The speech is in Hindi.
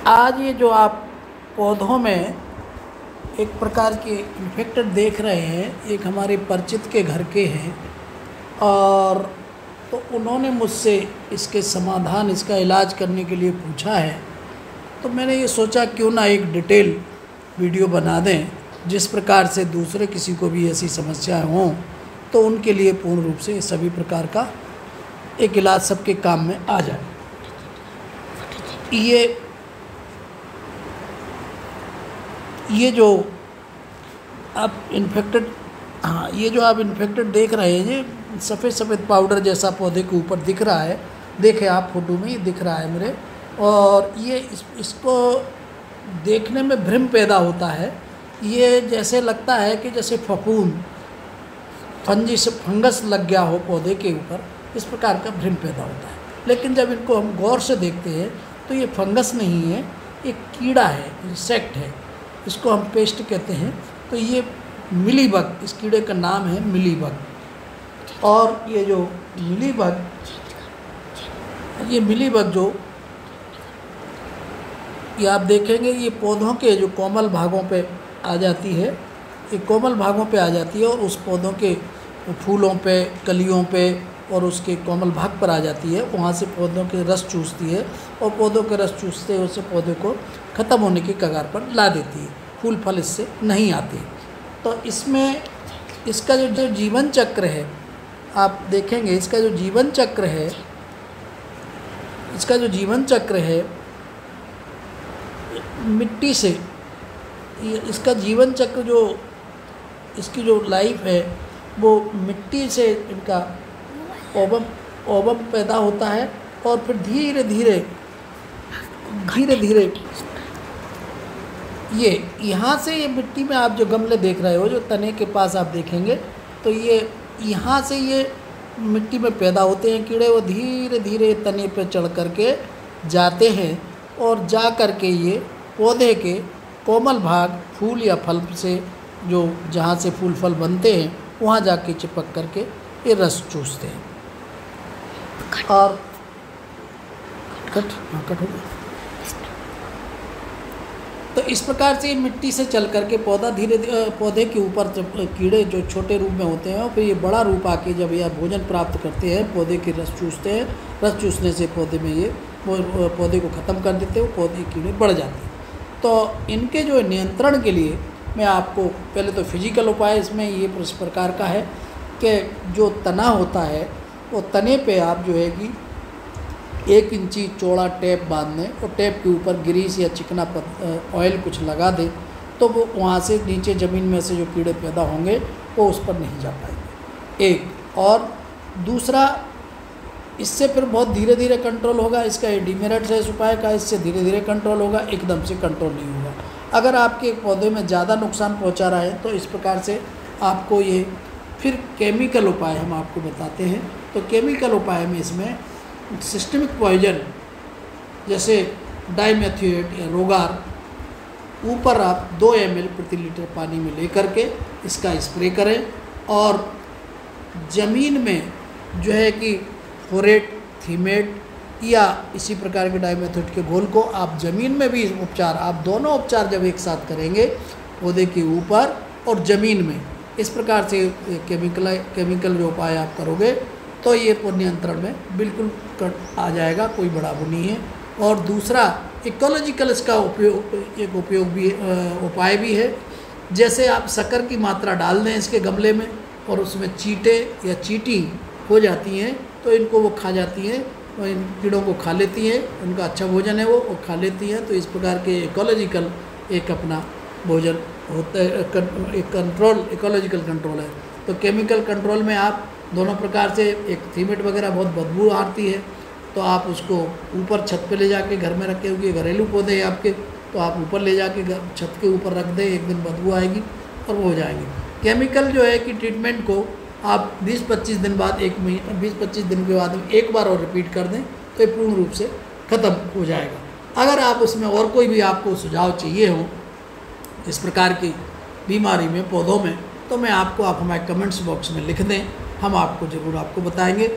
आज ये जो आप पौधों में एक प्रकार के इन्फेक्टेड देख रहे हैं, एक हमारे परिचित के घर के हैं और तो उन्होंने मुझसे इसके समाधान, इसका इलाज करने के लिए पूछा है। तो मैंने ये सोचा क्यों ना एक डिटेल वीडियो बना दें, जिस प्रकार से दूसरे किसी को भी ऐसी समस्याएं हों तो उनके लिए पूर्ण रूप से सभी प्रकार का एक इलाज सबके काम में आ जाए। ये जो आप इन्फेक्टेड देख रहे हैं, ये सफ़ेद पाउडर जैसा पौधे के ऊपर दिख रहा है। देखें आप फोटो में, ये दिख रहा है मेरे। और ये इसको देखने में भ्रम पैदा होता है। ये जैसे लगता है कि जैसे फंगस लग गया हो पौधे के ऊपर, इस प्रकार का भ्रम पैदा होता है। लेकिन जब इनको हम गौर से देखते हैं तो ये फंगस नहीं है, एक कीड़ा है, इंसेक्ट है, इसको हम पेस्ट कहते हैं। तो ये मिलीबग, इस कीड़े का नाम है मिलीबग। और ये जो मिलीबग जो ये आप देखेंगे, ये पौधों के जो कोमल भागों पे आ जाती है, ये कोमल भागों पे आ जाती है और उस पौधों के फूलों पे, कलियों पे और उसके कोमल भाग पर आ जाती है। वहाँ से पौधों के रस चूसती है और पौधों के रस चूसते उससे पौधे को ख़त्म होने की कगार पर ला देती है। फूल फल इससे नहीं आते। तो इसमें इसका जो जीवन चक्र है, आप देखेंगे इसका जो जीवन चक्र है मिट्टी से, इसका जीवन चक्र जो इसकी जो लाइफ है वो मिट्टी से इनका ओवम पैदा होता है और फिर धीरे धीरे ये यहाँ से, ये मिट्टी में आप जो गमले देख रहे हो, जो तने के पास आप देखेंगे तो ये यहाँ से ये मिट्टी में पैदा होते हैं कीड़े। वो धीरे धीरे तने पे चढ़ करके जाते हैं और जा करके ये पौधे के कोमल भाग, फूल या फल से जो जहाँ से फूल फल बनते हैं वहाँ जाके चिपक करके ये रस चूसते हैं। और कट हो गया। तो इस प्रकार से मिट्टी से चल करके पौधे के ऊपर कीड़े जो छोटे रूप में होते हैं, फिर ये बड़ा रूप आके जब यह भोजन प्राप्त करते हैं, पौधे के रस चूसते हैं। रस चूसने से पौधे में ये पौधे को ख़त्म कर देते हैं, पौधे कीड़े बढ़ जाते हैं। तो इनके जो नियंत्रण के लिए मैं आपको पहले तो फिजिकल उपाय इसमें ये इस प्रकार का है कि जो तना होता है वो तने पे आप जो है कि 1 इंची चौड़ा टेप बांध लें और टेप के ऊपर ग्रीस या चिकना ऑयल कुछ लगा दें, तो वो वहाँ से नीचे ज़मीन में से जो कीड़े पैदा होंगे वो उस पर नहीं जा पाएंगे। एक और दूसरा, इससे फिर बहुत धीरे धीरे कंट्रोल होगा। इसका ये डिमेरिट्स है इस उपाय का, इससे धीरे धीरे कंट्रोल होगा, एकदम से कंट्रोल नहीं होगा। अगर आपके पौधे में ज़्यादा नुकसान पहुँचा रहा है तो इस प्रकार से आपको ये फिर केमिकल उपाय हम आपको बताते हैं। तो केमिकल उपाय में इसमें सिस्टमिक पॉइजन जैसे डाइमेथोएट या रोगार ऊपर आप 2 ml प्रति लीटर पानी में लेकर के इसका स्प्रे करें और ज़मीन में जो है कि फोरेट, थीमेट या इसी प्रकार के डाइमेथोएट के घोल को आप ज़मीन में भी उपचार, आप दोनों उपचार जब एक साथ करेंगे पौधे के ऊपर और ज़मीन में, इस प्रकार से केमिकल जो उपाय आप करोगे तो ये नियंत्रण में बिल्कुल आ जाएगा, कोई बड़ा वो नहीं है। और दूसरा इकोलॉजिकल इसका उपाय भी है। जैसे आप शक्कर की मात्रा डाल दें इसके गमले में और उसमें चींटे या चींटी हो जाती हैं तो इनको वो खा जाती हैं, इन कीड़ों को खा लेती हैं, उनका अच्छा भोजन है वो खा लेती हैं। तो इस प्रकार के इकोलॉजिकल एक अपना भोजन होता है, एक इकोलॉजिकल कंट्रोल है। तो केमिकल कंट्रोल में आप दोनों प्रकार से, एक थीमेट वगैरह बहुत बदबू आती है तो आप उसको ऊपर छत पे ले जाके घर में रखे, क्योंकि घरेलू पौधे हैं आपके, तो आप ऊपर ले जाके छत के ऊपर रख दें, एक दिन बदबू आएगी और वो हो जाएगी। केमिकल जो है कि ट्रीटमेंट को आप 20-25 दिन बाद, 20-25 दिन के बाद एक बार और रिपीट कर दें तो ये पूर्ण रूप से ख़त्म हो जाएगा। अगर आप उसमें और कोई भी आपको सुझाव चाहिए हो इस प्रकार की बीमारी में, पौधों में, तो मैं आपको, आप हमारे कमेंट्स बॉक्स में लिख दें, हम आपको ज़रूर आपको बताएंगे।